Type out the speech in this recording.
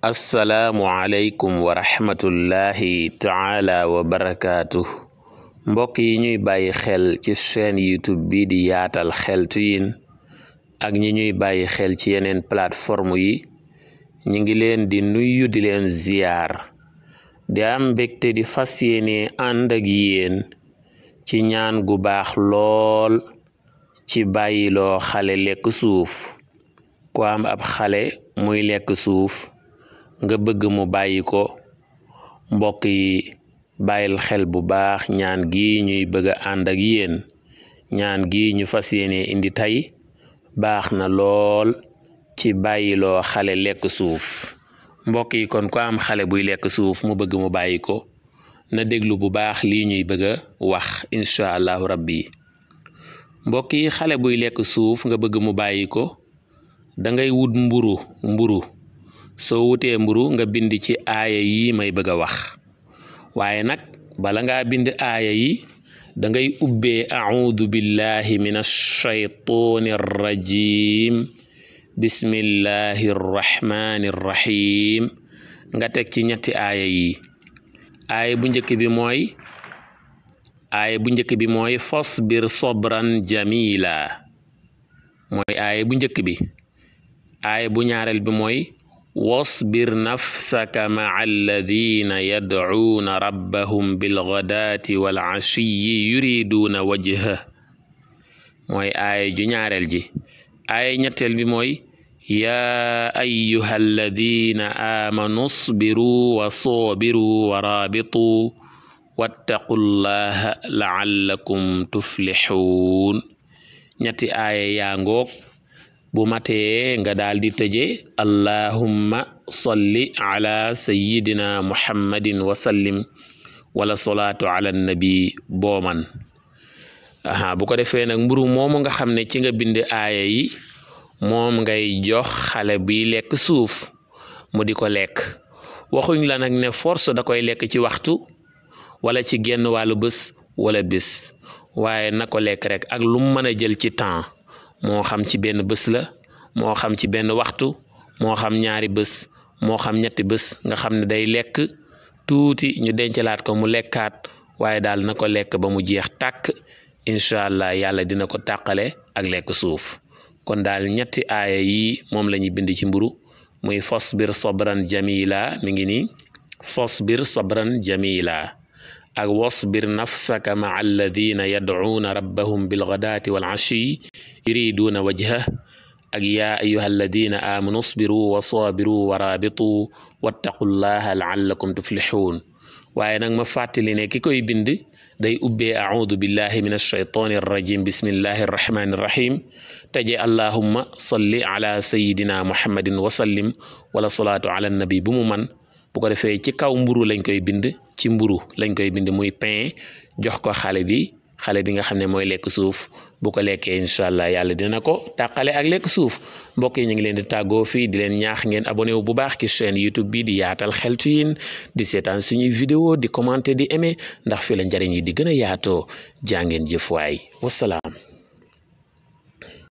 assalaamu aleykum wa rahmatullahi taala wa barakaatu. mbokk yi ñuy bàyyi xel ci chaîne YouTube bi di yaatal xeltu yin ak ñi ñuy bàyyi xel ci yeneen plateforme yi ñi ngi leen di nuyu di leen ziyaar di am mbégte di fas yéene ànd ak yéen ci ñaan gu baax lool ci bàyyiloo xale lekk suuf. ku am ab xale muy lekk suuf nga bëgg mu bàyyi ko, mbokk yi bàyyil xel bu baax ñaan gi ñuy bëgg a ànd ak yéen. ñaan gi ñu fas yéene indi tey baax na lool ci bàyyiloo xale lekk suuf. mbokk yi kon ku am xale buy lekk suuf mu bëgg mu bàyyi ko na déglu bu baax lii ñuy bëgg a wax incha allahu rabbi. mbokk yi xale buy lekk suuf nga bëgg mu bàyyi ko da ngay wut mburu soo wutee mburu nga bind ci aaya yi may bëgg a wax. waaye nag bala ngaa bind aaya yi da ngay ubbee a'uudu billahi min ash-shaytaani rajim bismillahi rrahmani rrahim nga teg ci ñetti aaya yi. aaya bu njëkk bi mooy fasbir sobran jamila mooy aaya bu njëkk bi. aaya bu ñaareel bi mooy wasbir nafsaka ma'a alladhina yad'uuna rabbahum bilghadaati wal ashiyyi yuriduuna wajha mooy aaya ju ñaareel ji. aaya ñetteel bi mooy yaa ayyuha alladhina aamanu sbiru wa soobiru wa raabitu wattaqullaha la'allakum tuflixuun. ñetti aaya yaa ngoog. bu matee nga daal di tëje allahumma salli ala sayyidina muhammadin wa sallim wala salaatu ala nabi booman. bu ko defee nag mburu moomu nga xam ne ci nga bind aaya yi moom ngay jox xale bi lekk suuf mu di ko lekk. waxuñ la nag ne force da koy lekk ci waxtu wala ci genn wàllu bés wala bés, waaye na ko lekk rek ak lu mu mën a jël ci temps, moo xam ci benn bés la, moo xam ci benn waxtu, moo xam ñaari bés, moo xam ñetti bés, nga xam ne day lekk tuuti ñu dencalaat ko mu lekkaat, waaye daal na ko lekk ba mu jeex tàkk. incha allah yàlla dina ko tàqale ak lekk suuf. kon daal ñetti aaya yi moom la ñuy bind ci mburu muy fasbir sabran jamila mi ngi nii fasbir sabran jamila ak wasbir nafsaka ma'a alladhina yad'uuna rabbahum bilghadaati wal ashiyyi yuriduuna wajha ak yaa ayyuha alladhina aamanu sbiru wa saabiru wa raabitu wattaqullaha la'allakum tuflixuun. waaye nag ma fàttali ne ki koy bind day ubbee a'uudu billahi min ash-shaytaani rrajim bismillahi rrahmani rrahim taje allahumma salli ala sayyidina muhammadin wa sallim wala salaatu ala nabi bu mu man. bu ko defee ci kaw mburu lañ koy bind, ci mburu lañ koy bind muy pain, jox ko xale bi nga xam ne mooy lekk suuf. bu ko lekkee incha allah yàlla dina ko tàqale ak lekk suuf. mbokk yi ñu ngi leen di tàggoo fii di leen ñaax ngeen abonné wu bu baax ci chaîne YouTube bi di yaatal xeltu yin, di seetaan suñuy vidéo di commenter di aimer ndax fi la njariñ yi di gën a yaatoo. jaa ngeen jëf waay wasalaam.